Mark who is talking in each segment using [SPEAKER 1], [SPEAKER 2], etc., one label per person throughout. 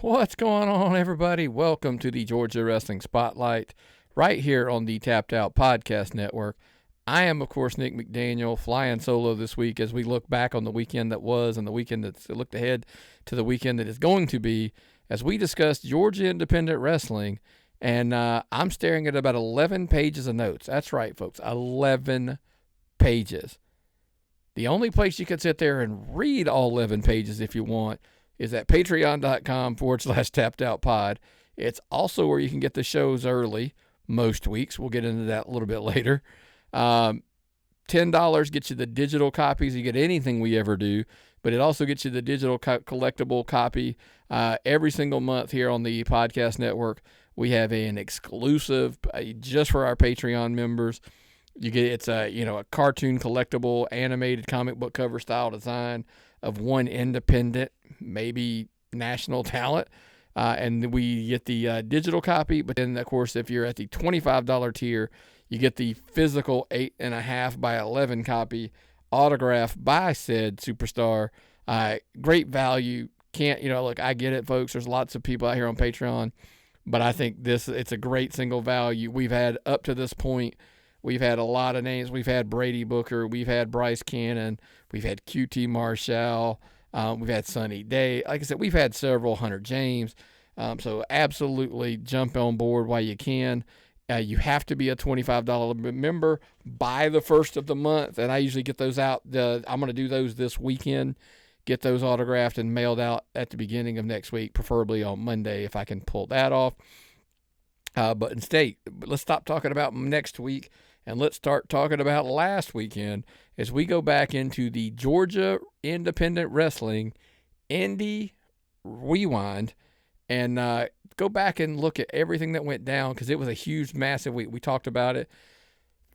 [SPEAKER 1] What's going on, everybody? Welcome to the Georgia Wrestling Spotlight right here on the Tapped Out Podcast Network. I am, of course, Nick McDaniel, flying solo this week as we look back on the weekend that was and the weekend that's looked ahead to the weekend that is going to be as we discuss Georgia independent wrestling. And I'm staring at about 11 pages of notes. That's right, folks, 11 pages. The only place you can sit there and read all 11 pages if you want is at patreon.com/tappedoutpod. It's also where you can get the shows early most weeks. We'll get into that a little bit later. $10 gets you the digital copies. You get anything we ever do, but it also gets you the digital collectible copy. Every single month here on the podcast network, we have an exclusive just for our Patreon members. You get it's a cartoon collectible animated comic book cover style design of one independent, maybe national talent, and we get the digital copy. But then, of course, if you're at the $25 tier, you get the physical 8.5 by 11 copy autographed by said superstar. Great value. Look, I get it, folks. There's lots of people out here on Patreon, but I think it's a great single value. We've had up to this point. We've had a lot of names. We've had Brady Booker. We've had Bryce Canton. We've had QT Marshall. We've had Sunny Day. Like I said, we've had several. Hunter James. So absolutely jump on board while you can. You have to be a $25 member by the first of the month, and I usually get those out. I'm going to do those this weekend, get those autographed and mailed out at the beginning of next week, preferably on Monday if I can pull that off. But instead, let's stop talking about next week and let's start talking about last weekend as we go back into the Georgia Independent Wrestling Indy Rewind and go back and look at everything that went down because it was a huge, massive week. We talked about it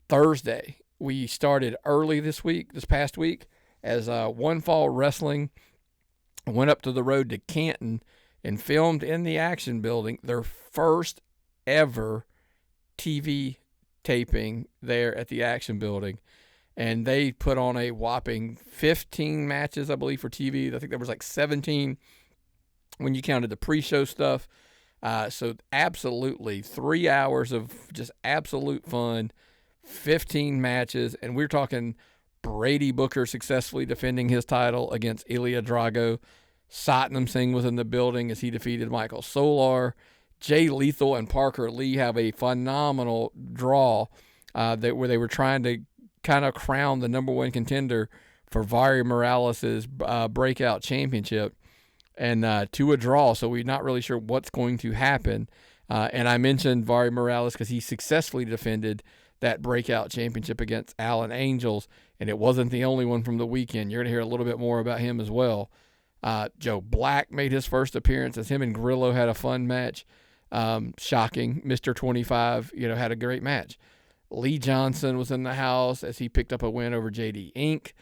[SPEAKER 1] Thursday. We started early this past week, as One Fall Wrestling went up to the road to Canton and filmed in the Action Building their first ever TV taping there at the Action Building, and they put on a whopping 15 matches, I believe, for TV. I think there was like 17 when you counted the pre-show stuff. So absolutely 3 hours of just absolute fun, 15 matches, and we're talking Brady Booker successfully defending his title against Ilya Drago. Satnam Singh was in the building as he defeated Michael Solar. Jay Lethal and Parker Lee have a phenomenal draw where they were trying to kind of crown the number one contender for Vari Morales' breakout championship, and to a draw. So we're not really sure what's going to happen. And I mentioned Vari Morales because he successfully defended that breakout championship against Allen Angels, and it wasn't the only one from the weekend. You're going to hear a little bit more about him as well. Joe Black made his first appearance as him and Grillo had a fun match. Shocking. Mr. 25, had a great match. Lee Johnson was in the house as he picked up a win over JD Inc.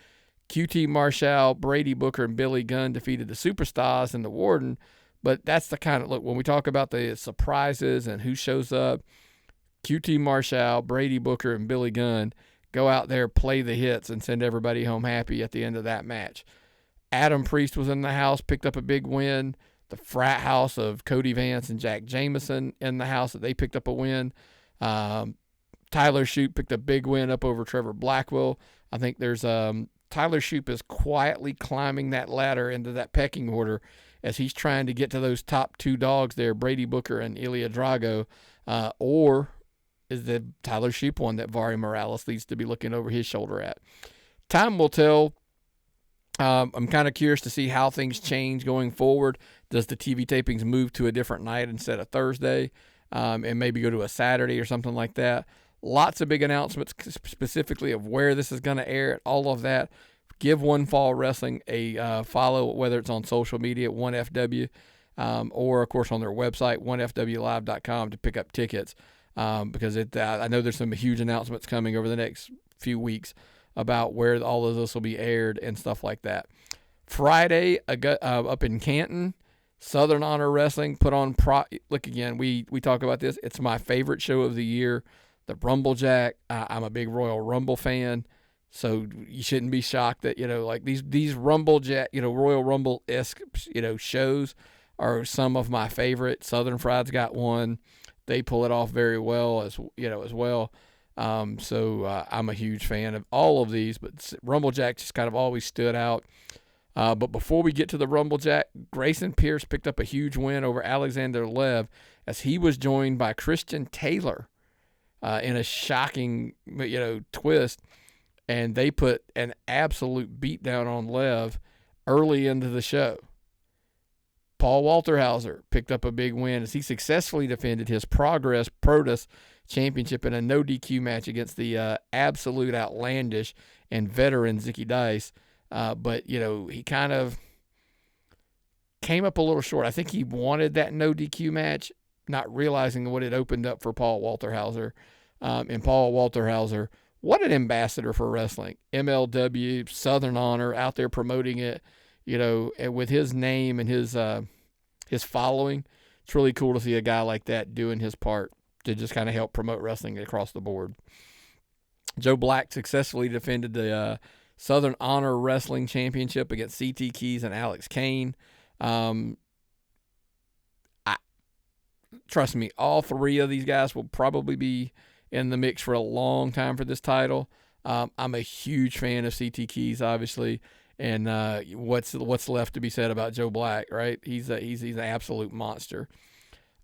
[SPEAKER 1] QT Marshall, Brady Booker, and Billy Gunn defeated the Superstars and the Warden. But that's the kind of look when we talk about the surprises and who shows up. QT Marshall, Brady Booker, and Billy Gunn go out there, play the hits, and send everybody home happy at the end of that match. Adam Priest was in the house, picked up a big win. The frat house of Cody Vance and Jack Jameson in the house that they picked up a win. Tyler Shoup picked a big win up over Trevor Blackwell. I think there's Tyler Shoup is quietly climbing that ladder into that pecking order as he's trying to get to those top two dogs there, Brady Booker and Ilya Drago, or is the Tyler Shoup one that Vari Morales needs to be looking over his shoulder at? Time will tell. I'm kind of curious to see how things change going forward. Does the TV tapings move to a different night instead of Thursday, and maybe go to a Saturday or something like that? Lots of big announcements specifically of where this is going to air, all of that. Give One Fall Wrestling a follow, whether it's on social media at 1FW or, of course, on their website, 1FWlive.com to pick up tickets because I know there's some huge announcements coming over the next few weeks about where all of this will be aired and stuff like that. Friday, up in Canton, Southern Honor Wrestling put on look again, we talk about this. It's my favorite show of the year, the Rumblejack. I'm a big Royal Rumble fan, so you shouldn't be shocked that, like these Rumblejack, Royal Rumble-esque, shows are some of my favorite. Southern Fried's got one. They pull it off very well as well. So I'm a huge fan of all of these, but Rumblejack just kind of always stood out. But before we get to the Rumblejack, Grayson Pierce picked up a huge win over Alexander Lev as he was joined by Christian Taylor in a shocking, twist. And they put an absolute beatdown on Lev early into the show. Paul Walterhauser picked up a big win as he successfully defended his Progress Protus Championship in a no DQ match against the absolute outlandish and veteran Zicky Dice. But, he kind of came up a little short. I think he wanted that no DQ match, not realizing what it opened up for Paul Walterhauser. And Paul Walterhauser, what an ambassador for wrestling. MLW, Southern Honor, out there promoting it, and with his name and his following. It's really cool to see a guy like that doing his part to just kind of help promote wrestling across the board. Joe Black successfully defended the Southern Honor Wrestling Championship against CT Keys and Alex Kane. Trust me, all three of these guys will probably be in the mix for a long time for this title. I'm a huge fan of CT Keys, obviously, and what's left to be said about Joe Black, right? He's an absolute monster.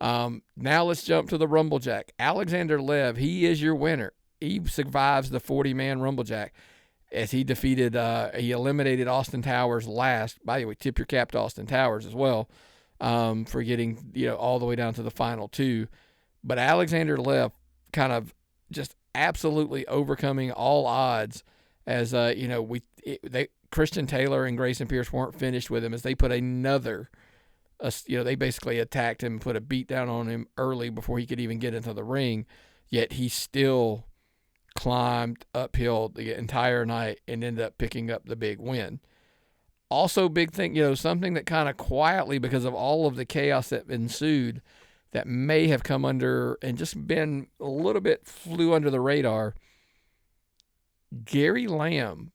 [SPEAKER 1] Now let's jump to the Rumblejack. Alexander Lev, he is your winner. He survives the 40-man Rumblejack as he he eliminated Austin Towers last. By the way, tip your cap to Austin Towers as well for getting all the way down to the final two. But Alexander Lev kind of just absolutely overcoming all odds as Christian Taylor and Grayson Pierce weren't finished with him as they put another. They basically attacked him and put a beat down on him early before he could even get into the ring. Yet he still climbed uphill the entire night and ended up picking up the big win. Also, big thing, something that kind of quietly, because of all of the chaos that ensued, that may have come under and just been a little bit flew under the radar. Gary Lamb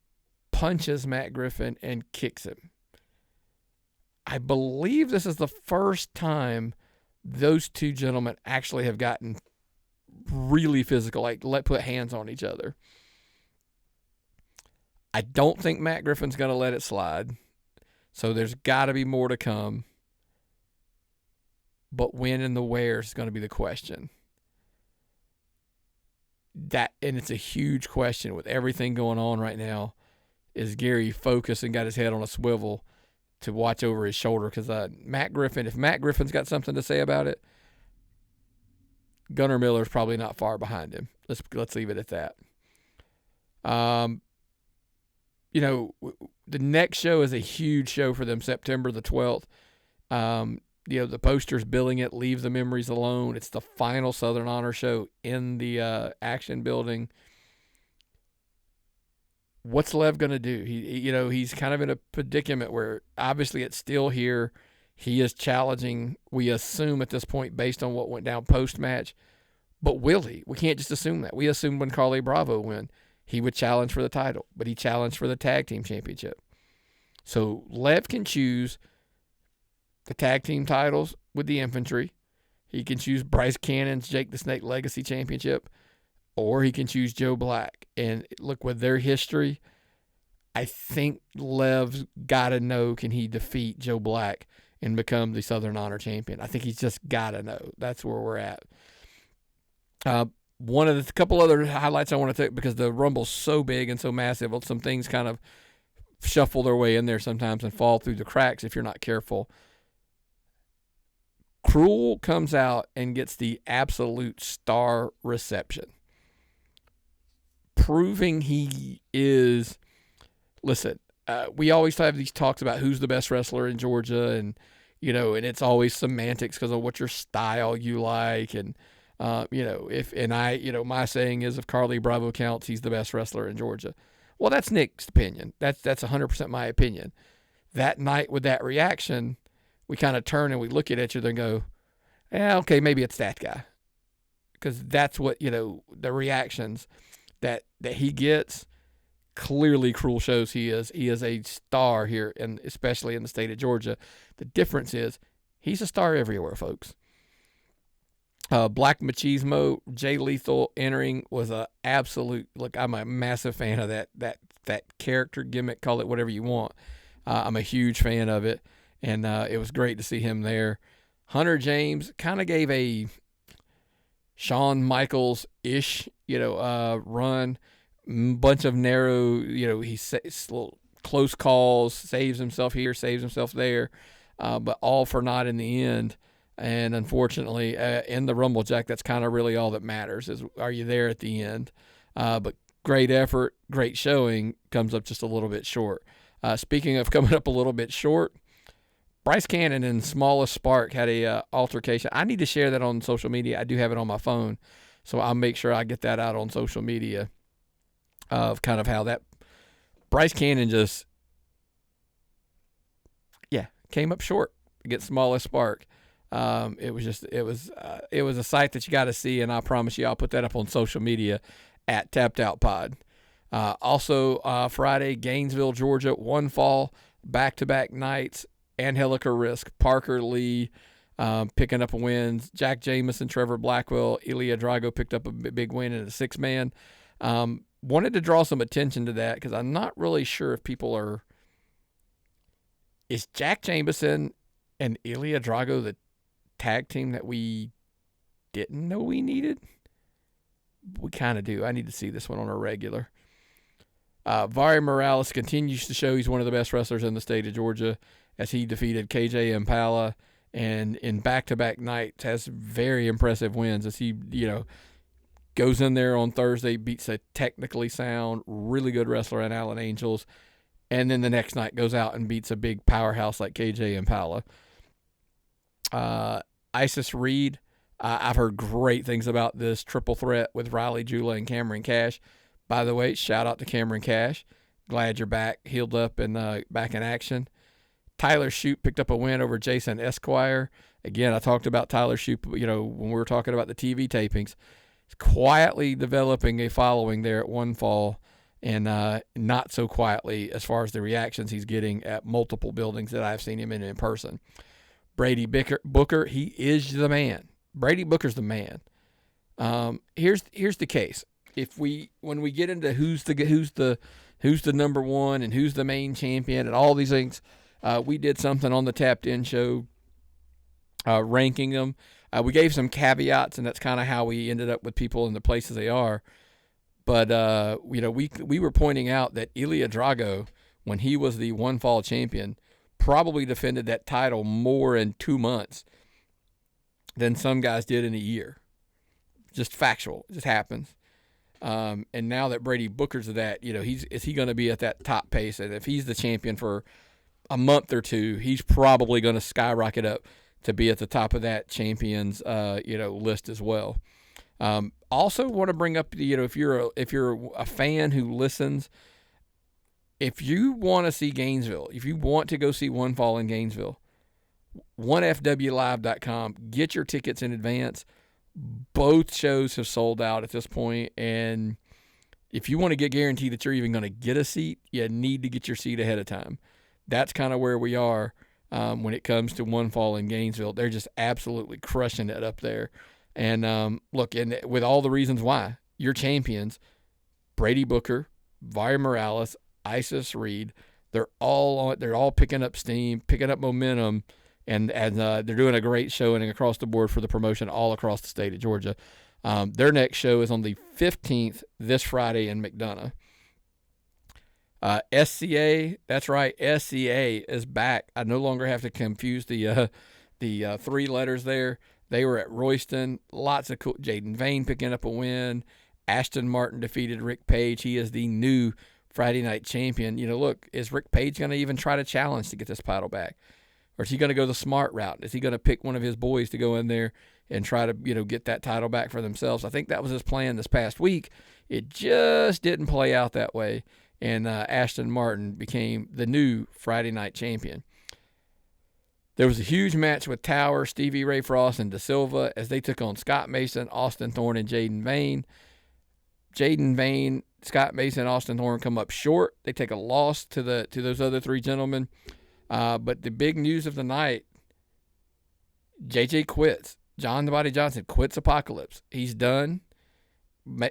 [SPEAKER 1] punches Matt Griffin and kicks him. I believe this is the first time those two gentlemen actually have gotten really physical, put hands on each other. I don't think Matt Griffin's going to let it slide. So there's got to be more to come. But when and the where is going to be the question. And it's a huge question with everything going on right now. Is Gary focused and got his head on a swivel to watch over his shoulder? Because if Matt Griffin's got something to say about it, Gunnar Miller's probably not far behind him. Let's leave it at that. The next show is a huge show for them, September the 12th. The poster's billing it, Leave the Memories Alone. It's the final Southern Honor show in the Action Building. What's Lev going to do? He's kind of in a predicament where obviously it's still here. He is challenging, we assume at this point, based on what went down post-match. But will he? We can't just assume that. We assumed when Carly Bravo won, he would challenge for the title, but he challenged for the tag team championship. So Lev can choose the tag team titles with the infantry. He can choose Bryce Cannon's Jake the Snake Legacy Championship, or he can choose Joe Black. And look, with their history, I think Lev's got to know, can he defeat Joe Black and become the Southern Honor champion? I think he's just got to know. That's where we're at. One of the couple other highlights I want to take, because the Rumble's so big and so massive, some things kind of shuffle their way in there sometimes and fall through the cracks if you're not careful. Cruel comes out and gets the absolute star reception, proving he is, listen, we always have these talks about who's the best wrestler in Georgia, and and it's always semantics because of what your style you like, and my saying is, if Carly Bravo counts, he's the best wrestler in Georgia. Well, that's Nick's opinion. That's 100% my opinion. That night with that reaction, we kind of turn and we look at each other and go, okay, maybe it's that guy. Because that's what, the reactions that he gets, clearly Cruel shows he is a star here, and especially in the state of Georgia. The difference is He's a star everywhere, folks. Black Machismo, Jay Lethal entering was a absolute, look, I'm a massive fan of that character gimmick, call it whatever you want. I'm a huge fan of it, and it was great to see him there. Hunter James kind of gave a Shawn Michaels-ish, run, bunch of narrow, he's little close calls, saves himself here, saves himself there, but all for naught in the end. And unfortunately, in the Rumblejack, that's kind of really all that matters is, are you there at the end? But great effort, great showing, comes up just a little bit short. Speaking of coming up a little bit short, Bryce Canton and Smallest Spark had a altercation. I need to share that on social media. I do have it on my phone, so I'll make sure I get that out on social media of kind of how that Bryce Canton just, came up short against Smallest Spark. It was a sight that you got to see, and I promise you I'll put that up on social media at Tapped Out Pod. Also, Friday, Gainesville, Georgia, one fall, back-to-back nights, Angelica Risk, Parker Lee picking up a win, Jack Jameson, Trevor Blackwell, Ilya Drago picked up a big win in a six-man. Wanted to draw some attention to that because I'm not really sure if people are... Is Jack Jameson and Ilya Drago the tag team that we didn't know we needed? We kind of do. I need to see this one on a regular. Vari Morales continues to show he's one of the best wrestlers in the state of Georgia as he defeated KJ Impala, and in back-to-back nights has very impressive wins as he, goes in there on Thursday, beats a technically sound, really good wrestler in Alan Angels, and then the next night goes out and beats a big powerhouse like KJ Impala. Isis Reade, I've heard great things about this triple threat with Riley Jula and Cameron Cash. By the way, shout out to Cameron Cash. Glad you're back, healed up, and back in action. Tyler Shoup picked up a win over Jason Esquire. Again, I talked about Tyler Shoup, when we were talking about the TV tapings. He's quietly developing a following there at One Fall, and not so quietly as far as the reactions he's getting at multiple buildings that I've seen him in person. Brady Booker, he is the man. Brady Booker's the man. Here's the case. When we get into who's the number one and who's the main champion and all these things, we did something on the Tapped In show, ranking them. We gave some caveats, and that's kind of how we ended up with people in the places they are. But we were pointing out that Ilya Drago, when he was the One Fall champion, probably defended that title more in 2 months than some guys did in a year. Just factual. It just happens. And now that Brady Booker's at that, is he going to be at that top pace? And if he's the champion for a month or two, he's probably going to skyrocket up to be at the top of that champions, list as well. Also want to bring up, if you're a fan who listens, if you want to see Gainesville, if you want to go see One Fall in Gainesville, 1FWLive.com, get your tickets in advance. Both shows have sold out at this point, and if you want to get guaranteed that you're even going to get a seat, you need to get your seat ahead of time. That's kind of where we are when it comes to One Fall in Gainesville. They're just absolutely crushing it up there. And look, and with all the reasons why, your champions, Brady Booker, Vari Morales, Isis Reade, they're all picking up steam, picking up momentum, and they're doing a great showing across the board for the promotion all across the state of Georgia. Their next show is on the 15th, this Friday in McDonough. SCA, that's right, SCA is back. I no longer have to confuse the three letters there. They were at Royston. Lots of cool. Jaden Vane picking up a win. Ashton Martin defeated Rick Page. He is the new Friday night champion. Look, is Rick Page going to even try to challenge to get this title back? Or is he going to go the smart route? Is he going to pick one of his boys to go in there and try to, get that title back for themselves? I think that was his plan this past week. It just didn't play out that way. And Ashton Martin became the new Friday night champion. There was a huge match with Tower, Stevie Ray Frost, and Da Silva as they took on Scott Mason, Austin Thorne, and Jaden Vane. Jaden Vane, Scott Mason, and Austin Thorne come up short. They take a loss to those other three gentlemen. But the big news of the night, JJ quits. John the Body Johnson quits ApoXalypse. He's done.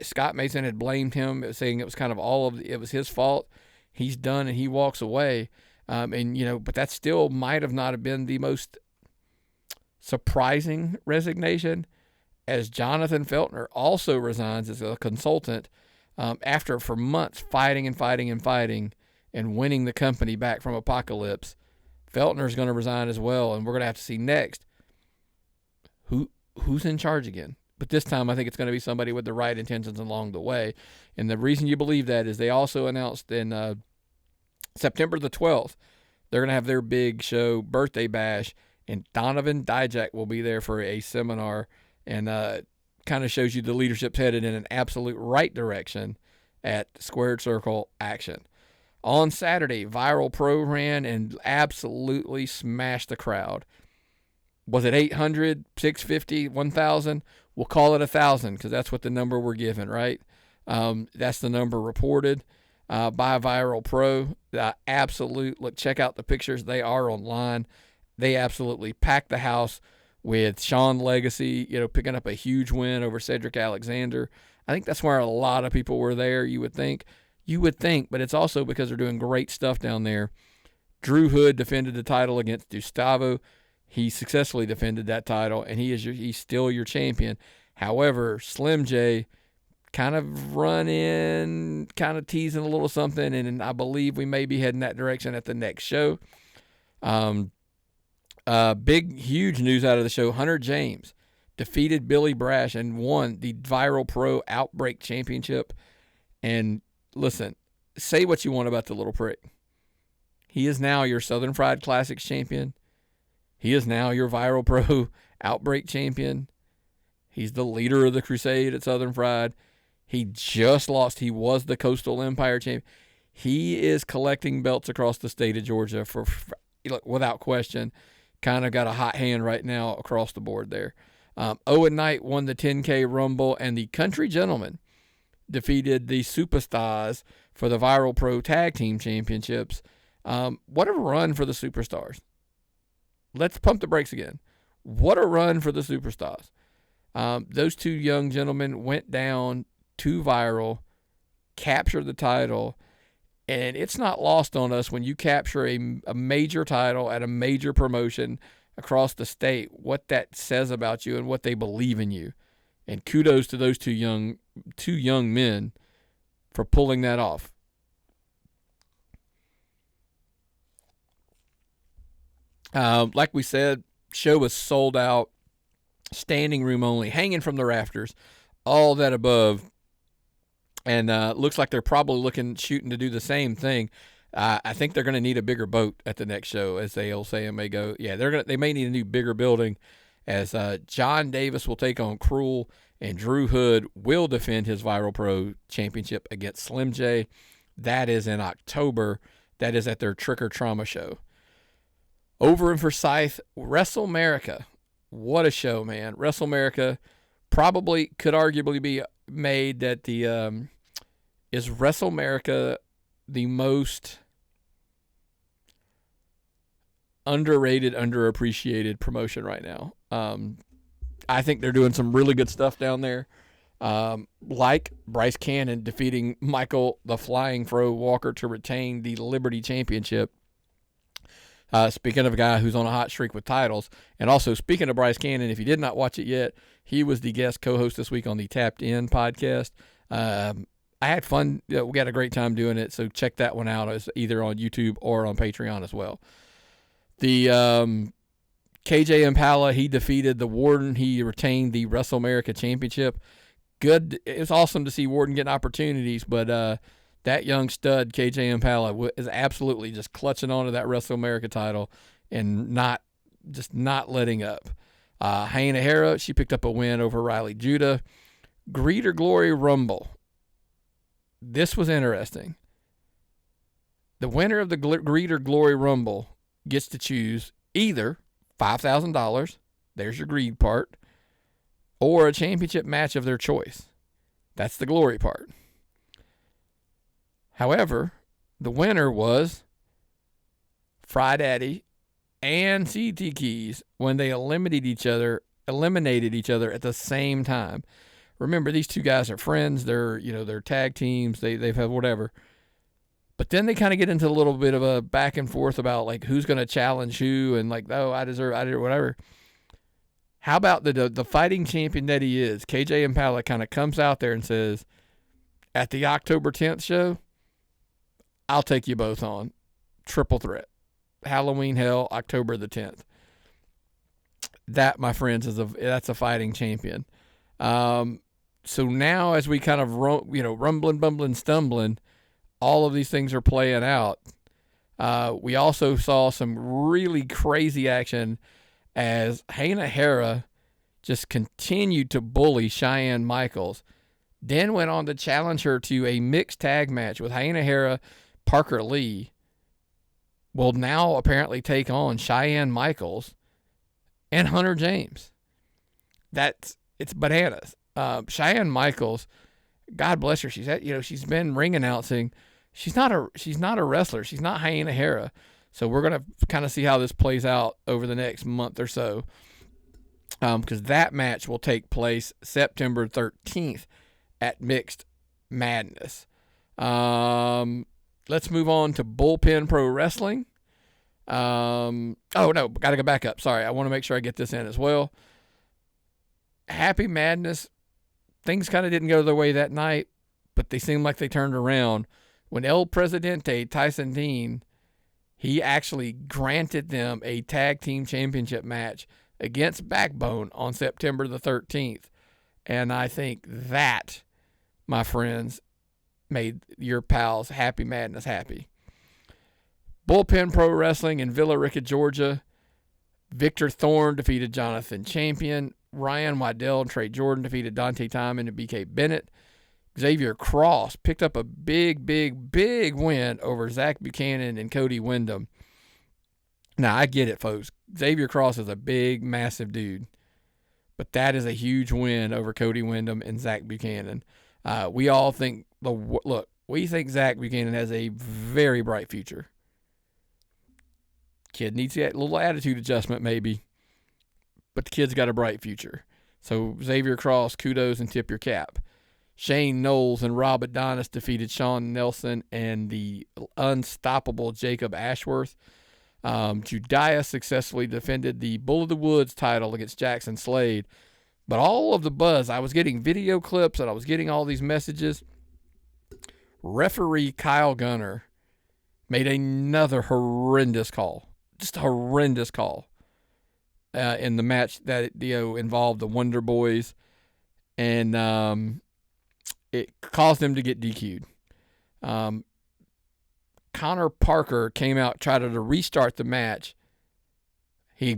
[SPEAKER 1] Scott Mason had blamed him, saying it was kind of it was his fault. He's done, and he walks away. But that still might have not have been the most surprising resignation, as Jonathan Feltner also resigns as a consultant after for months fighting and winning the company back from ApoXalypse. Feltner's going to resign as well, and we're going to have to see next who's in charge again. But this time I think it's going to be somebody with the right intentions along the way. And the reason you believe that is they also announced in September the 12th, they're going to have their big show, Birthday Bash, and Donovan Dijak will be there for a seminar, and kind of shows you the leadership's headed in an absolute right direction at Squared Circle Action. On Saturday, Viral Pro ran and absolutely smashed the crowd. Was it 800, 650, 1,000? We'll call it 1,000 because that's what the number we're given, right? That's the number reported by Viral Pro. Look, check out the pictures. They are online. They absolutely packed the house with Sean Legacy, picking up a huge win over Cedric Alexander. I think that's where a lot of people were there, you would think. But it's also because they're doing great stuff down there. Drew Hood defended the title against Gustavo. He successfully defended that title, and he's still your champion. However, Slim J kind of running, kind of teasing a little something, and I believe we may be heading that direction at the next show. Huge news out of the show. Hunter James defeated Billy Brash and won the Viral Pro Outbreak Championship. And listen, say what you want about the little prick. He is now your Southern Fried Classics champion. He is now your Viral Pro Outbreak champion. He's the leader of the Crusade at Southern Fried. He just lost. He was the Coastal Empire champion. He is collecting belts across the state of Georgia for without question. Kind of got a hot hand right now across the board there. Owen Knight won the 10K Rumble, and the Country Gentlemen defeated the Superstars for the Viral Pro Tag Team Championships. What a run for the Superstars. Let's pump the brakes again. What a run for the Superstars. Those two young gentlemen went down to Viral, captured the title, and it's not lost on us when you capture a major title at a major promotion across the state, what that says about you and what they believe in you. And kudos to those two young men for pulling that off. Like we said, show was sold out, standing room only, hanging from the rafters, all that above. And looks like they're probably shooting to do the same thing. I think they're going to need a bigger boat at the next show, as they'll say and may go. Yeah, they may need a new bigger building, as John Davis will take on Cruel, and Drew Hood will defend his Viral Pro Championship against Slim J. That is in October. That is at their Trick or Trauma show. Over in Forsyth, WrestleMerica. What a show, man. WrestleMerica probably could arguably be made that is WrestleMerica the most underrated, underappreciated promotion right now. I think they're doing some really good stuff down there. Like Bryce Cannon defeating Michael the Flying Fro Walker to retain the Liberty Championship. Speaking of a guy who's on a hot streak with titles. And also, speaking of Bryce Cannon, if you did not watch it yet, he was the guest co-host this week on the Tapped In podcast. I had fun. We had a great time doing it, so check that one out. It's either on YouTube or on Patreon as well. The KJ Impala, he defeated the Warden. He retained the WrestleMerica Championship. Good. It's awesome to see Warden getting opportunities, but that young stud, KJ Impala, is absolutely just clutching onto that WrestleMerica title and not letting up. Hannah Hera, she picked up a win over Riley Judah. Greeter Glory Rumble. This was interesting. The winner of the Greeter Glory Rumble gets to choose either $5,000, there's your greed part, or a championship match of their choice. That's the glory part. However, the winner was Fry Daddy and CT Keys when they eliminated each other at the same time. Remember, these two guys are friends. They're tag teams. They've had whatever. But then they kind of get into a little bit of a back and forth about like who's going to challenge who and like, oh, I deserve whatever. How about the fighting champion that he is? KJ Impala kind of comes out there and says, at the October 10th show, I'll take you both on. Triple threat. Halloween Hell, October the 10th. That, my friends, that's a fighting champion. So now as we kind of rumbling, bumbling, stumbling, all of these things are playing out. We also saw some really crazy action as Hannah Hera just continued to bully Cheyenne Michaels. Then went on to challenge her to a mixed tag match with Hannah Hera, Parker Lee. Will now apparently take on Cheyenne Michaels and Hunter James. It's bananas. Cheyenne Michaels, God bless her. She's been ring announcing. She's not a wrestler. She's not Hannah Hera. So we're gonna kind of see how this plays out over the next month or so. Because that match will take place September 13th at Mixed Madness. Let's move on to Bullpen Pro Wrestling. Oh no, gotta go back up. Sorry, I want to make sure I get this in as well. Happy Madness, things kind of didn't go their way that night, but they seemed like they turned around. When El Presidente, Tyson Dean, he actually granted them a tag team championship match against Backbone on September the 13th. And I think that, my friends, made your pals Happy Madness happy. Bullpen Pro Wrestling in Villa Rica, Georgia. Victor Thorne defeated Jonathan Champion. Ryan Waddell and Trey Jordan defeated Dante Timon and BK Bennett. Xavier Cross picked up a big win over Zach Buchanan and Cody Wyndham. Now, I get it, folks. Xavier Cross is a big, massive dude. But that is a huge win over Cody Wyndham and Zach Buchanan. We think Zach Buchanan has a very bright future. Kid needs a little attitude adjustment, maybe. But the kid's got a bright future. So, Xavier Cross, kudos and tip your cap. Shane Knowles and Rob Adonis defeated Sean Nelson and the unstoppable Jacob Ashworth. Judiah successfully defended the Bull of the Woods title against Jackson Slade. But all of the buzz, I was getting video clips and I was getting all these messages. Referee Kyle Gunner made another horrendous call. Just a horrendous call in the match that involved the Wonder Boys. And it caused them to get DQ'd. Connor Parker came out, tried to restart the match. He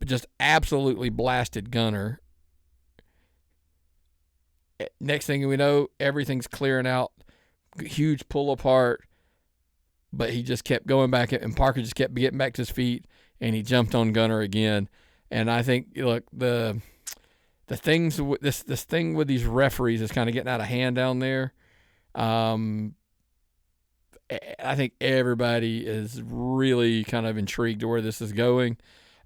[SPEAKER 1] just absolutely blasted Gunner. Next thing we know, everything's clearing out. Huge pull apart. But he just kept going back, and Parker just kept getting back to his feet, and he jumped on Gunner again. And I think, look, the things this thing with these referees is kind of getting out of hand down there. I think everybody is really kind of intrigued to where this is going.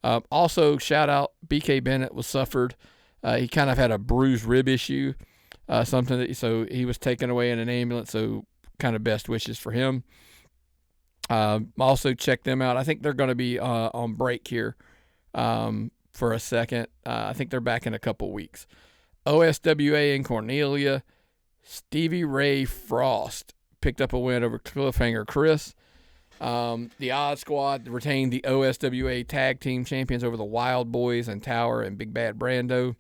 [SPEAKER 1] Also, shout out, BK Bennett was suffered. He kind of had a bruised rib issue, so he was taken away in an ambulance. So kind of best wishes for him. Also check them out. I think they're going to be on break here for a second. I think they're back in a couple weeks. OSWA in Cornelia, Stevie Ray Frost picked up a win over Cliffhanger Chris. The Odd Squad retained the OSWA Tag Team Champions over the Wild Boys and Tower and Big Bad Brando.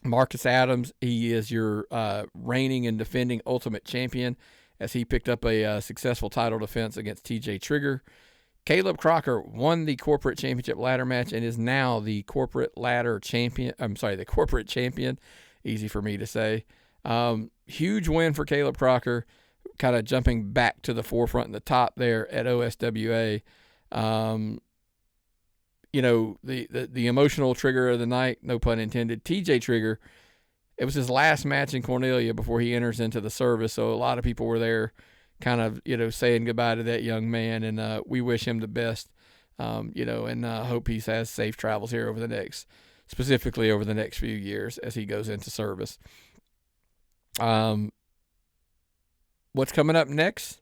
[SPEAKER 1] Marcus Adams, he is your reigning and defending Ultimate Champion, as he picked up a successful title defense against TJ Trigger. Caleb Crocker won the corporate championship ladder match and is now the corporate champion. Easy for me to say. Huge win for Caleb Crocker, kind of jumping back to the forefront in the top there at OSWA. The emotional trigger of the night, no pun intended, TJ Trigger. It was his last match in Cornelia before he enters into the service, so a lot of people were there kind of, saying goodbye to that young man, and we wish him the best and hope he has safe travels here specifically over the next few years as he goes into service. What's coming up next?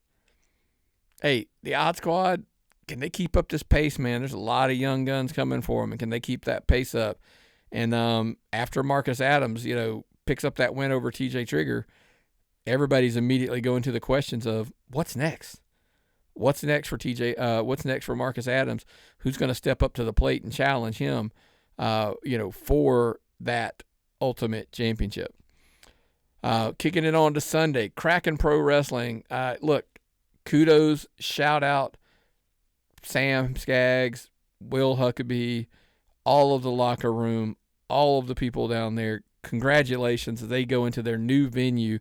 [SPEAKER 1] Hey, the Odd Squad, can they keep up this pace, man? There's a lot of young guns coming for them, and can they keep that pace up? And after Marcus Adams, picks up that win over TJ Trigger, everybody's immediately going to the questions of what's next? What's next for TJ? What's next for Marcus Adams? Who's going to step up to the plate and challenge him, for that ultimate championship? Kicking it on to Sunday, Kraken Pro Wrestling. Look, kudos, shout out, Sam Skaggs, Will Huckabee, all of the locker room, all of the people down there. Congratulations as they go into their new venue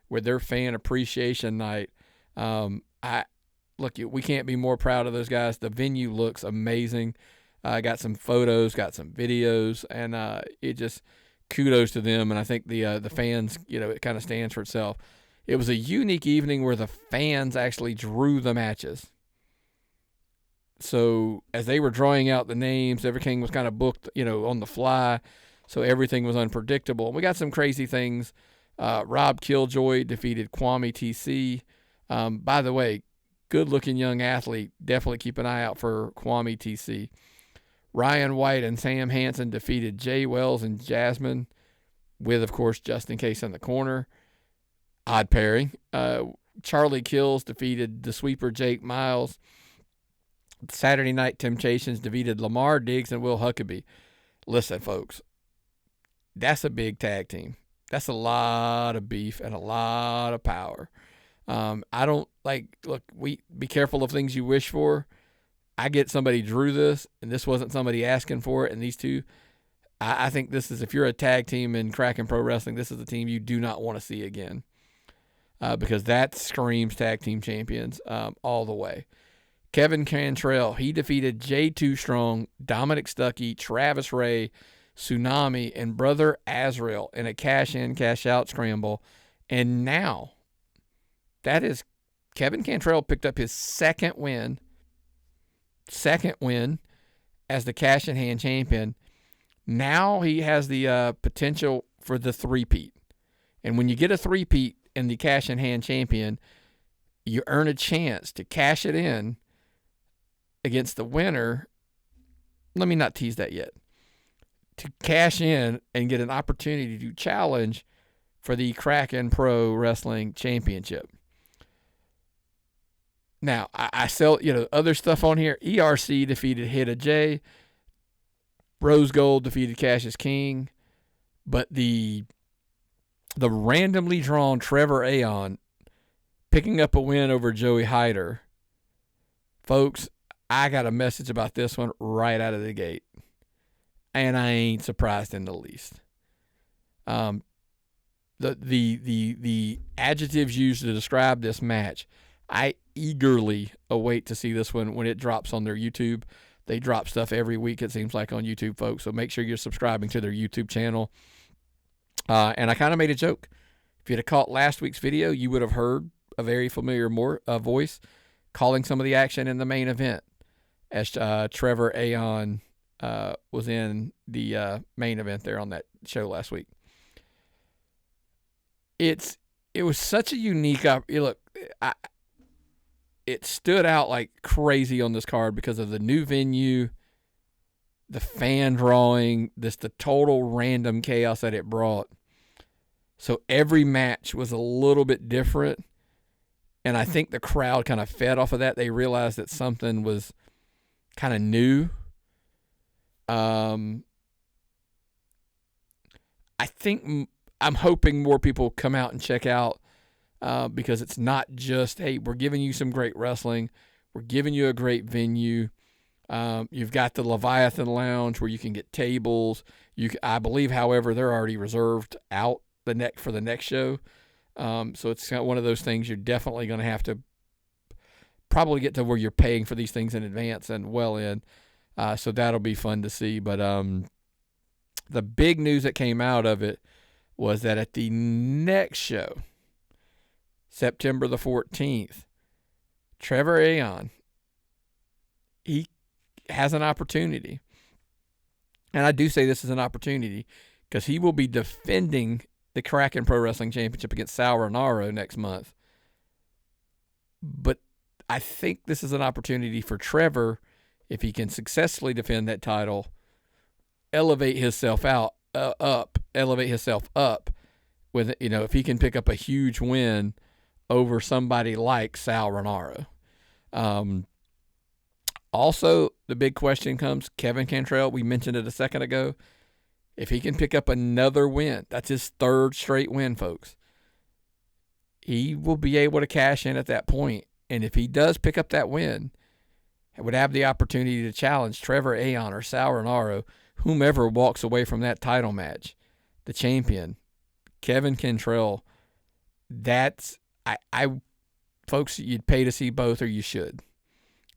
[SPEAKER 1] with their fan appreciation night. We can't be more proud of those guys. The venue looks amazing. Got some photos, got some videos, and it just kudos to them. And I think the fans, it kind of stands for itself. It was a unique evening where the fans actually drew the matches. So as they were drawing out the names, everything was kind of booked, on the fly. So everything was unpredictable. And we got some crazy things. Rob Killjoy defeated Kwame TC. By the way, good-looking young athlete. Definitely keep an eye out for Kwame TC. Ryan White and Sam Hansen defeated Jay Wells and Jasmine, with, of course, Just In Case in the corner. Odd pairing. Charlie Kills defeated the sweeper Jake Miles. Saturday Night Temptations defeated Lamar Diggs and Will Huckabee. Listen, folks, that's a big tag team. That's a lot of beef and a lot of power. Be careful of things you wish for. I get somebody drew this, and this wasn't somebody asking for it, and these two, I think this is, if you're a tag team in Kraken Pro Wrestling, this is a team you do not want to see again. Because that screams tag team champions all the way. Kevin Cantrell, he defeated J2 Strong, Dominic Stuckey, Travis Ray, Tsunami, and Brother Azrael in a cash-in, cash-out scramble. And now, that is, Kevin Cantrell picked up his second win as the cash-in-hand champion. Now he has the potential for the three-peat. And when you get a three-peat in the cash-in-hand champion, you earn a chance to cash it in against the winner. Let me not tease that yet. To cash in and get an opportunity to challenge for the Kraken Pro Wrestling Championship. Now, I sell, other stuff on here. ERC defeated Hida J. Rose Gold defeated Cassius King. But the randomly drawn Trevor Aon picking up a win over Joey Hyder. Folks, I got a message about this one right out of the gate. And I ain't surprised in the least. The adjectives used to describe this match, I eagerly await to see this one when it drops on their YouTube. They drop stuff every week, it seems like, on YouTube, folks. So make sure you're subscribing to their YouTube channel. And I kind of made a joke. If you'd have caught last week's video, you would have heard a very familiar voice calling some of the action in the main event as Trevor Aon was in the main event there on that show last week. It was such a unique look. It stood out like crazy on this card because of the new venue, the fan drawing, the total random chaos that it brought. So every match was a little bit different, and I think the crowd kind of fed off of that. They realized that something was kind of new. I think I'm hoping more people come out and check out because it's not just, hey, we're giving you some great wrestling. We're giving you a great venue. You've got the Leviathan Lounge where you can get tables. I believe, however, they're already reserved out for the next show. So it's kind of one of those things you're definitely going to have to probably get to where you're paying for these things in advance and well in. So that'll be fun to see. But the big news that came out of it was that at the next show, September the 14th, Trevor Aon, he has an opportunity. And I do say this is an opportunity because he will be defending the Kraken Pro Wrestling Championship against Sal Rinauro next month. But I think this is an opportunity for Trevor, if he can successfully defend that title, elevate himself up with, if he can pick up a huge win over somebody like Sal Rinauro. Also, the big question comes, Kevin Cantrell, we mentioned it a second ago. If he can pick up another win, that's his third straight win, folks, he will be able to cash in at that point. And if he does pick up that win, he would have the opportunity to challenge Trevor Aon or Sal Rinauro, whomever walks away from that title match, the champion, Kevin Cantrell. That's, folks, you'd pay to see both, or you should.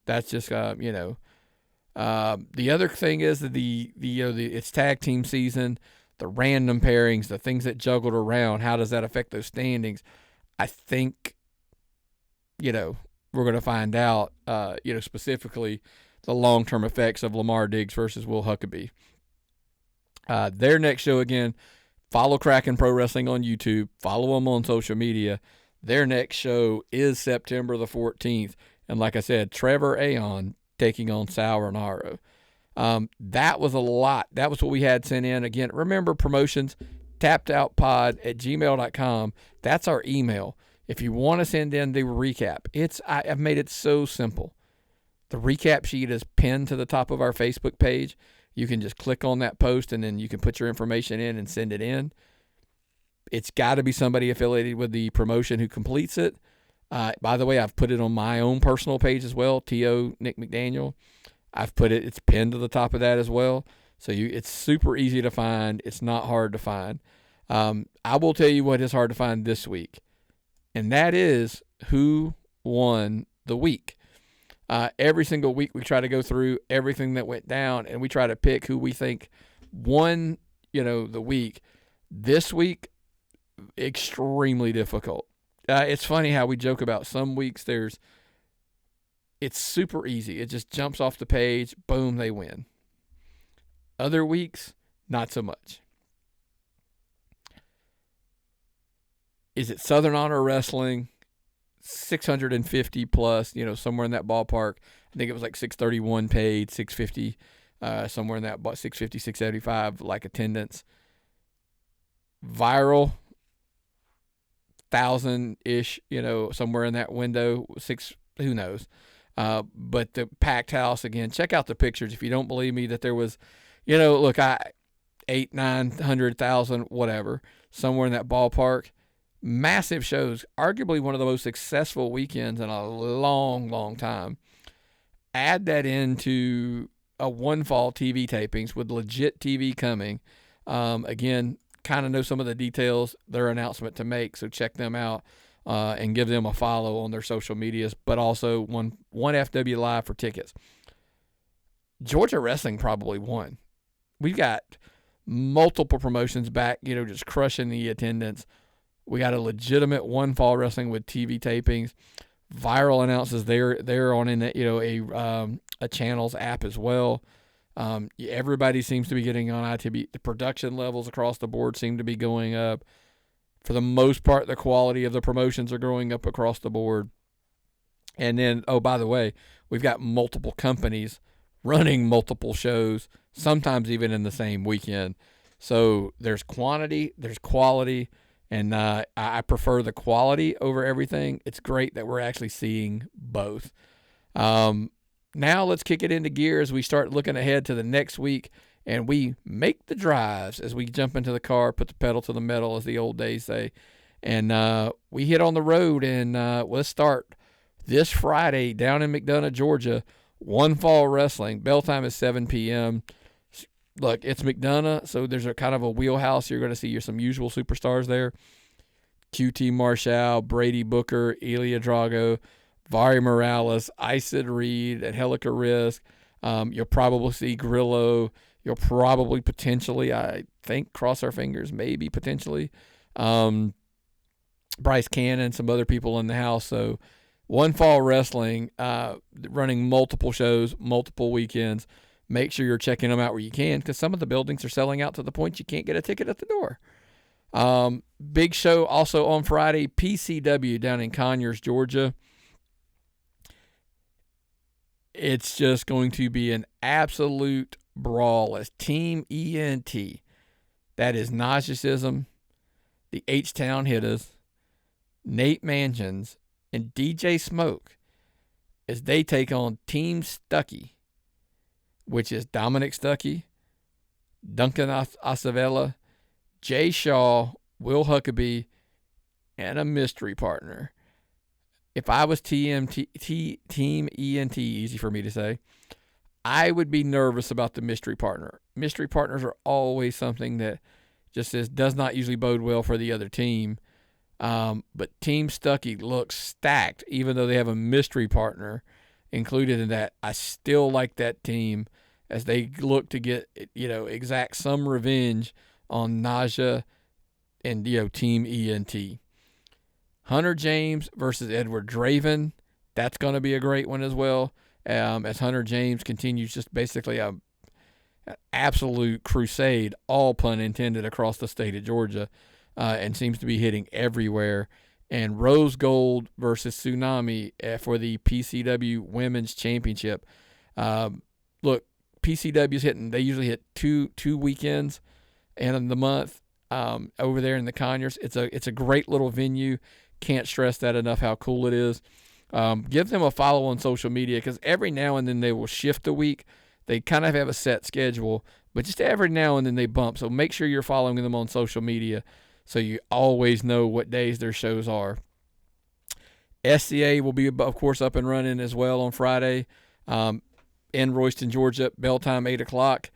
[SPEAKER 1] That's just, the other thing is that it's tag team season, the random pairings, the things that juggled around. How does that affect those standings? I think, we're going to find out, specifically the long-term effects of Lamar Diggs versus Will Huckabee. Their next show, again, follow Kraken Pro Wrestling on YouTube. Follow them on social media. Their next show is September the 14th. And like I said, Trevor Aon taking on Sal Rinauro. That was a lot. That was what we had sent in. Again, remember, promotions, tappedoutpod@gmail.com. That's our email. If you want to send in the recap, I've made it so simple. The recap sheet is pinned to the top of our Facebook page. You can just click on that post, and then you can put your information in and send it in. It's got to be somebody affiliated with the promotion who completes it. By the way, I've put it on my own personal page as well, T.O. Nick McDaniel. It's pinned to the top of that as well. So it's super easy to find. It's not hard to find. I will tell you what is hard to find this week, and that is who won the week. Every single week we try to go through everything that went down, and we try to pick who we think won, the week. This week, extremely difficult. It's funny how we joke about some weeks it's super easy. It just jumps off the page. Boom, they win. Other weeks, not so much. Is it Southern Honor Wrestling? 650 plus, somewhere in that ballpark. I think it was like 631 paid, 650, somewhere in that 650, 675, like attendance. Viral, 1,000-ish, somewhere in that window, who knows. But the packed house, again, check out the pictures. If you don't believe me that there was, 900,000, whatever, somewhere in that ballpark. Massive shows, arguably one of the most successful weekends in a long, long time. Add that into a one fall TV tapings with legit TV coming. Again, kind of know some of the details, their announcement to make, so check them out and give them a follow on their social medias, but also one FW Live for tickets. Georgia Wrestling probably won. We've got multiple promotions back, just crushing the attendance. We got a legitimate one fall wrestling with TV tapings. Viral announces they're on a channel's app as well. Everybody seems to be getting on ITV. The production levels across the board seem to be going up. For the most part, the quality of the promotions are going up across the board. And then, by the way, we've got multiple companies running multiple shows, sometimes even in the same weekend. So there's quantity, there's quality. And I prefer the quality over everything. It's great that we're actually seeing both. Now let's kick it into gear as we start looking ahead to the next week, and we make the drives as we jump into the car, put the pedal to the metal, as the old days say. And we hit on the road, and let's start this Friday down in McDonough, Georgia. One Fall Wrestling. Bell time is 7 p.m. Look, it's McDonough, so there's a kind of a wheelhouse. You're going to see some usual superstars there. QT Marshall, Brady Booker, Ilya Drago, Vari Morales, Isis Reade, Angelica Risk. You'll probably see Grillo. You'll probably potentially, I think, cross our fingers, maybe potentially, Bryce Cannon, some other people in the house. So One Fall Wrestling, running multiple shows, multiple weekends. Make sure you're checking them out where you can, because some of the buildings are selling out to the point you can't get a ticket at the door. Big show also on Friday, PCW down in Conyers, Georgia. It's just going to be an absolute brawl as Team ENT. That is Narcissism, the H-Town Hitters, Nate Mansions, and DJ Smoke as they take on Team Stuckey, which is Dominic Stuckey, Duncan Acevella, Jay Shaw, Will Huckabee, and a mystery partner. If I was Team ENT, easy for me to say, I would be nervous about the mystery partner. Mystery partners are always something that just does not usually bode well for the other team. But Team Stuckey looks stacked, even though they have a mystery partner included in that. I still like that team as they look to get, exact some revenge on Naja and, Team ENT. Hunter James versus Edward Draven. That's going to be a great one as well. As Hunter James continues just basically an absolute crusade, all pun intended, across the state of Georgia, and seems to be hitting everywhere. And Rose Gold versus Tsunami for the PCW Women's Championship. Look, PCW's hitting. They usually hit two weekends in the month over there in the Conyers. It's a great little venue. Can't stress that enough how cool it is. Give them a follow on social media, because every now and then they will shift a week. They kind of have a set schedule, but just every now and then they bump. So make sure you're following them on social media so you always know what days their shows are. SCA will be, of course, up and running as well on Friday in Royston, Georgia. Bell time 8 o'clock.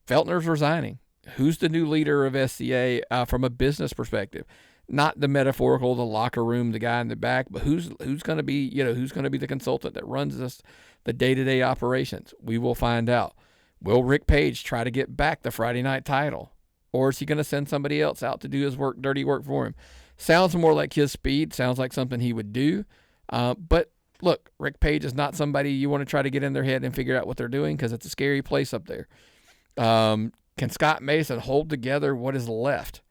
[SPEAKER 1] Feltner's resigning. Who's the new leader of SCA from a business perspective? Not the metaphorical, the locker room, the guy in the back, but who's going to be, who's going to be the consultant that runs the day-to-day operations? We will find out. Will Rick Page try to get back the Friday night title? Or is he going to send somebody else out to do his work, dirty work for him? Sounds more like his speed. Sounds like something he would do. But look, Rick Page is not somebody you want to try to get in their head and figure out what they're doing, because it's a scary place up there. Can Scott Mason hold together what is left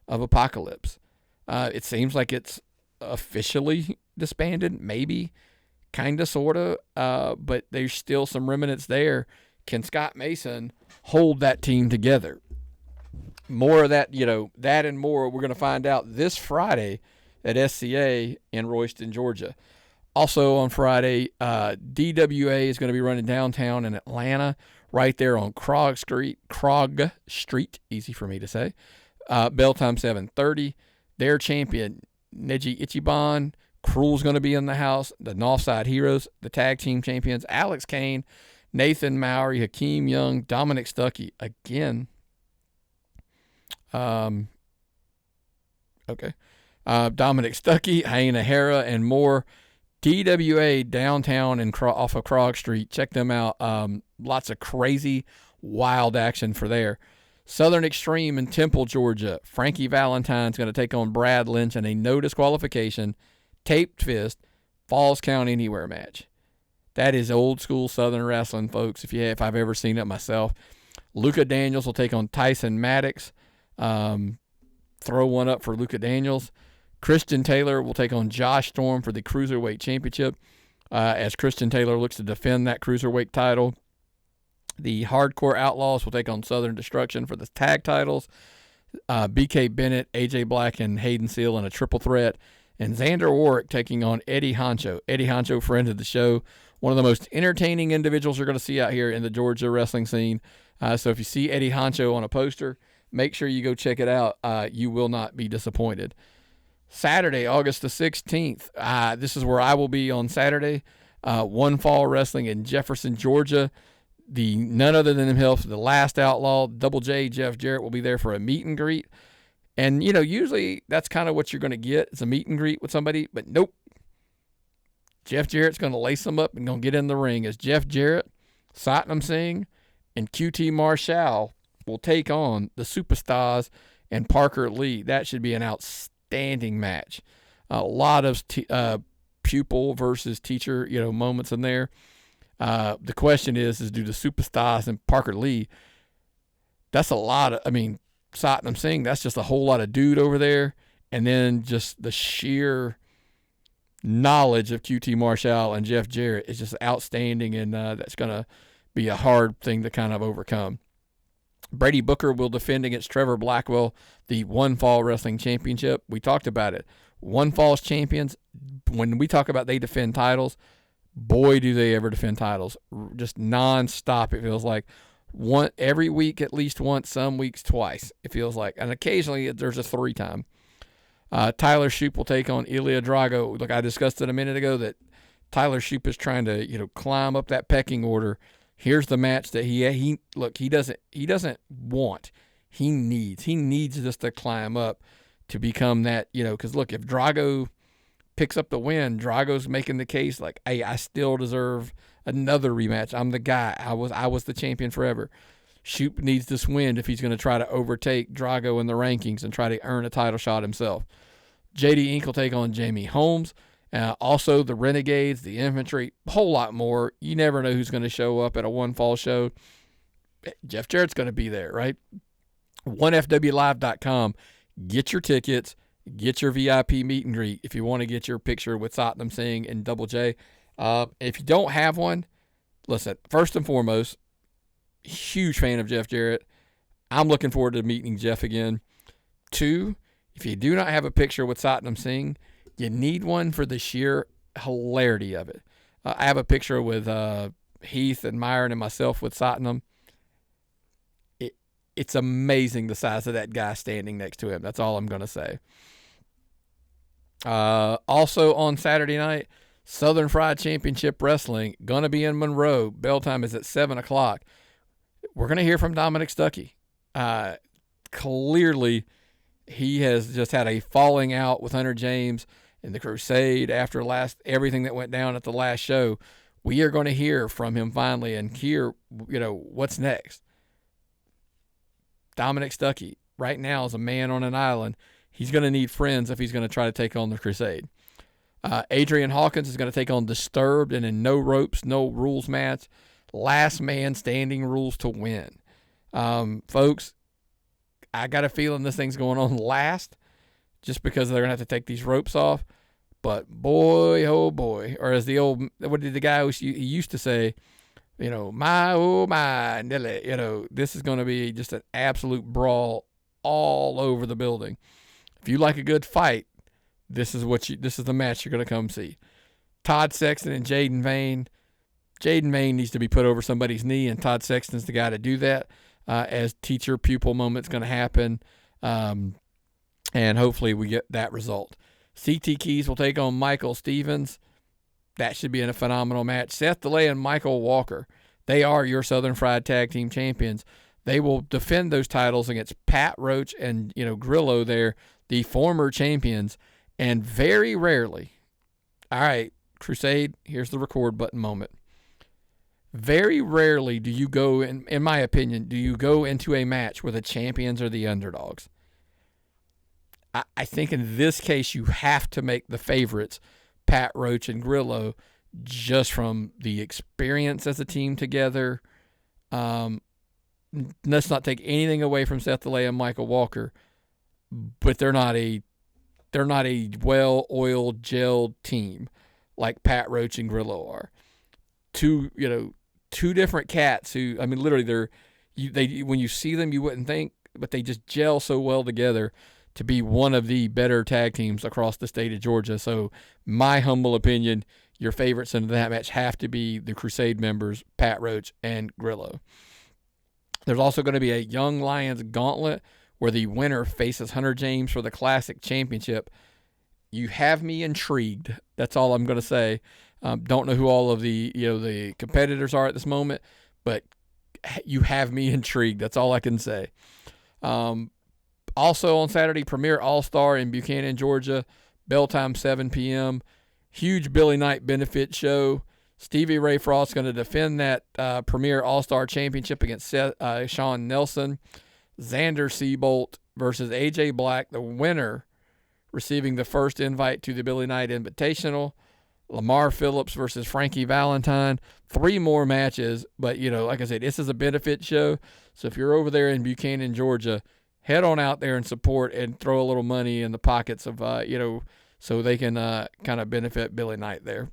[SPEAKER 1] of ApoXalypse? It seems like it's officially disbanded, maybe, kind of, sort of, but there's still some remnants there. Can Scott Mason hold that team together? More of that, that and more, we're going to find out this Friday at SCA in Royston, Georgia. Also on Friday, DWA is going to be running downtown in Atlanta, right there on Krog Street, easy for me to say. Bell time 7:30. Their champion, Neji Ichiban, Cruel's going to be in the house. The Northside Heroes, the tag team champions, Alex Kane, Nathan Mowry, Hakeem Young, Dominic Stuckey. Again, Dominic Stuckey, Haina Hera, and more. DWA downtown and off of Krog Street. Check them out. Lots of crazy, wild action for there. Southern Extreme in Temple, Georgia. Frankie Valentine's going to take on Brad Lynch in a no disqualification, taped fist, Falls Count Anywhere match. That is old school Southern wrestling, folks, if I've ever seen it myself. Luka Daniels will take on Tyson Maddox. Throw one up for Luka Daniels. Christian Taylor will take on Josh Storm for the Cruiserweight Championship as Christian Taylor looks to defend that Cruiserweight title. The Hardcore Outlaws will take on Southern Destruction for the tag titles. BK Bennett, AJ Black, and Hayden Seal in a triple threat. And Xander Warwick taking on Eddie Honcho. Eddie Honcho, friend of the show. One of the most entertaining individuals you're going to see out here in the Georgia wrestling scene. So if you see Eddie Honcho on a poster, make sure you go check it out. You will not be disappointed. Saturday, August the 16th. This is where I will be on Saturday. One Fall Wrestling in Jefferson, Georgia. The none other than himself, the Last Outlaw, Double J, Jeff Jarrett will be there for a meet and greet. And, usually that's kind of what you're going to get. It's a meet and greet with somebody, but nope. Jeff Jarrett's going to lace them up and going to get in the ring as Jeff Jarrett, Satnam Singh, and QT Marshall will take on the Superstars and Parker Lee. That should be an outstanding match. A lot of pupil versus teacher, moments in there. The question is do the superstars and Parker Lee, that's a lot of, Satnam Singh, that's just a whole lot of dude over there. And then just the sheer knowledge of QT Marshall and Jeff Jarrett is just outstanding, and that's going to be a hard thing to kind of overcome. Brady Booker will defend against Trevor Blackwell the One Fall Wrestling Championship. We talked about it. One Fall's champions, when we talk about they defend titles, boy, do they ever defend titles. Just nonstop, it feels like. Every week at least once, some weeks twice, it feels like. And occasionally there's a 3-time. Tyler Shoup will take on Ilya Drago. Look, I discussed it a minute ago that Tyler Shoup is trying to, climb up that pecking order. Here's the match that he doesn't want. He needs just to climb up to become that, because look, if Drago picks up the win, Drago's making the case like, hey, I still deserve another rematch. I'm the guy. I was the champion forever. Shoup needs this win if he's going to try to overtake Drago in the rankings and try to earn a title shot himself. JD Inc. will take on Jamie Holmes. Also, the Renegades, the Infantry, a whole lot more. You never know who's going to show up at a One Fall show. Jeff Jarrett's going to be there, right? 1FWLive.com. Get your tickets. Get your VIP meet and greet if you want to get your picture with Satnam Singh and Double J. If you don't have one, listen, first and foremost, huge fan of Jeff Jarrett. I'm looking forward to meeting Jeff again. 2, if you do not have a picture with Satnam Singh, you need one for the sheer hilarity of it. I have a picture with Heath and Myron and myself with Satnam. It's amazing the size of that guy standing next to him. That's all I'm going to say. Also on Saturday night, Southern Fried Championship Wrestling, going to be in Monroe. Bell time is at 7 o'clock. We're going to hear from Dominic Stuckey. Clearly, he has just had a falling out with Hunter James and the Crusade after everything that went down at the last show. We are going to hear from him finally and hear, what's next. Dominic Stuckey, right now, is a man on an island. He's going to need friends if he's going to try to take on the Crusade. Adrian Hawkins is going to take on Disturbed in a no ropes, no rules match. Last man standing rules to win. Folks, I got a feeling this thing's going on last just because they're going to have to take these ropes off. But boy, oh boy, or as what did the guy he used to say, my, oh my, Nelly, this is going to be just an absolute brawl all over the building. If you like a good fight, this is the match you're going to come see. Todd Sexton and Jaden Vane. Jaden Vane needs to be put over somebody's knee, and Todd Sexton's the guy to do that. As teacher-pupil moment's going to happen, and hopefully we get that result. CT Keys will take on Michael Stevens. That should be in a phenomenal match. Seth DeLay and Michael Walker, they are your Southern Fried Tag Team Champions. They will defend those titles against Pat Roach and Grillo there, the former champions. And very rarely, all right, Crusade, here's the record button moment. Very rarely do you go, in my opinion, into a match where the champions are the underdogs. I think in this case you have to make the favorites Pat Roach and Grillo just from the experience as a team together. Let's not take anything away from Seth DeLay and Michael Walker, but they're not a well-oiled, gelled team like Pat Roach and Grillo are. Two different cats who, literally they when you see them you wouldn't think, but they just gel so well together to be one of the better tag teams across the state of Georgia. So my humble opinion, your favorites in that match have to be the Crusade members, Pat Roach and Grillo. There's also going to be a Young Lions gauntlet where the winner faces Hunter James for the Classic Championship. You have me intrigued. That's all I'm going to say. Don't know who all of the competitors are at this moment, but you have me intrigued. That's all I can say. Also on Saturday, Premier All-Star in Buchanan, Georgia. Bell time 7 p.m. Huge Billy Knight benefit show. Stevie Ray Frost's going to defend that Premier All-Star Championship against Sean Nelson. Xander Seabolt versus A.J. Black, the winner, receiving the first invite to the Billy Knight Invitational. Lamar Phillips versus Frankie Valentine. 3 more matches. But, like I said, this is a benefit show. So if you're over there in Buchanan, Georgia, head on out there and support and throw a little money in the pockets of, so they can kind of benefit Billy Knight there.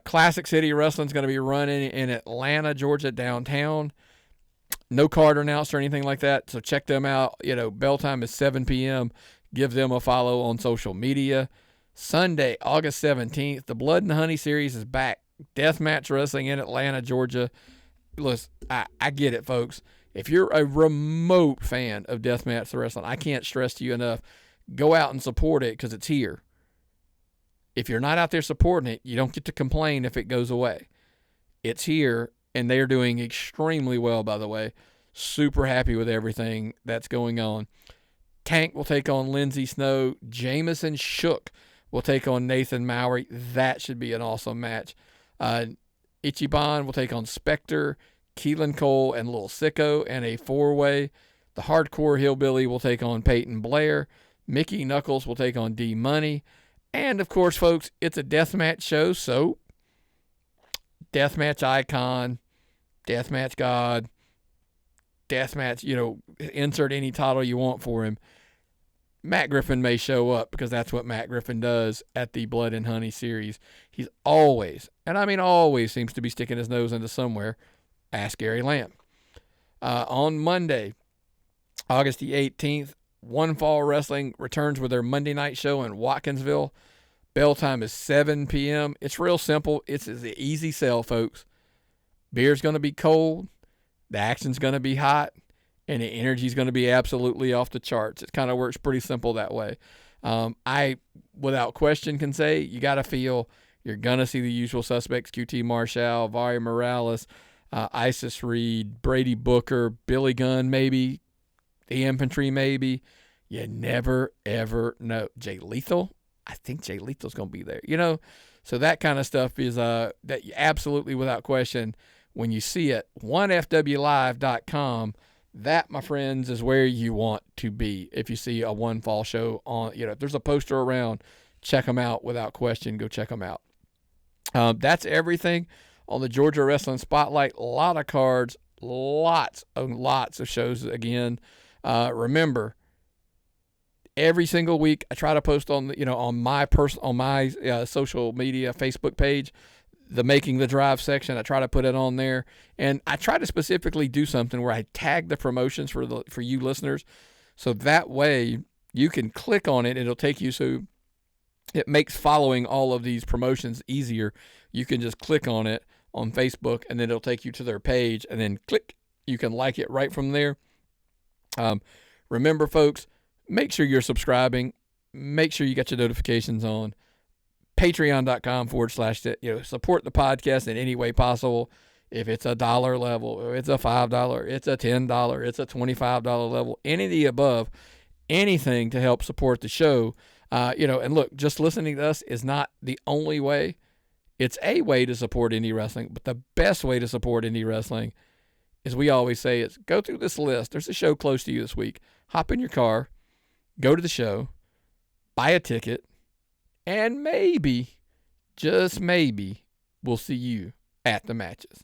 [SPEAKER 1] Classic City Wrestling is going to be running in Atlanta, Georgia, downtown. No card announced or anything like that, so check them out. Bell time is 7 p.m. Give them a follow on social media. Sunday, August 17th, the Blood and Honey Series is back. Deathmatch Wrestling in Atlanta, Georgia. Listen, I get it, folks. If you're a remote fan of Deathmatch Wrestling, I can't stress to you enough, go out and support it because it's here. If you're not out there supporting it, you don't get to complain if it goes away. It's here, and they're doing extremely well, by the way. Super happy with everything that's going on. Tank will take on Lindsey Snow. Jameson Shook will take on Nathan Mowry. That should be an awesome match. Ichiban will take on Spectre, Keelan Cole, and Lil Sicko in a 4-way. The Hardcore Hillbilly will take on Peyton Blair. Mickey Knuckles will take on D-Money. And, of course, folks, it's a deathmatch show, so deathmatch icon, deathmatch god, deathmatch, insert any title you want for him. Matt Griffin may show up because that's what Matt Griffin does at the Blood and Honey series. He's always, and I mean always, seems to be sticking his nose into somewhere. Ask Gary Lamb. On Monday, August the 18th, One Fall Wrestling returns with their Monday night show in Watkinsville. Bell time is 7 p.m. It's real simple. It's an easy sell, folks. Beer's going to be cold. The action's going to be hot. And the energy's going to be absolutely off the charts. It kind of works pretty simple that way. I, without question, can say you got to feel you're going to see the usual suspects, QT Marshall, Vari Morales, Isis Reade, Brady Booker, Billy Gunn maybe, the Infantry maybe. You never, ever know. Jay Lethal? I think Jay Lethal's going to be there. So that kind of stuff is that you absolutely, without question, when you see it, 1FWLive.com, that, my friends, is where you want to be. If you see a One Fall show on, if there's a poster around, check them out without question. Go check them out. That's everything on the Georgia Wrestling Spotlight. A lot of cards, lots of shows again. Remember, every single week I try to post on my social media Facebook page, the Making the Drive section. I try to put it on there, and I try to specifically do something where I tag the promotions for you listeners, so that way you can click on it. It'll take you, so it makes following all of these promotions easier. You can just click on it on Facebook, and then it'll take you to their page, and then click. You can like it right from there. Remember, folks, make sure you're subscribing. Make sure you got your notifications on. Patreon.com/ support the podcast in any way possible. If it's $1 level, if it's a $5, it's a $10, it's a $25 level, any of the above, anything to help support the show. And look, just listening to us is not the only way. It's a way to support indie wrestling, but the best way to support indie wrestling, as we always say, is go through this list. There's a show close to you this week. Hop in your car, go to the show, buy a ticket, and maybe, just maybe, we'll see you at the matches.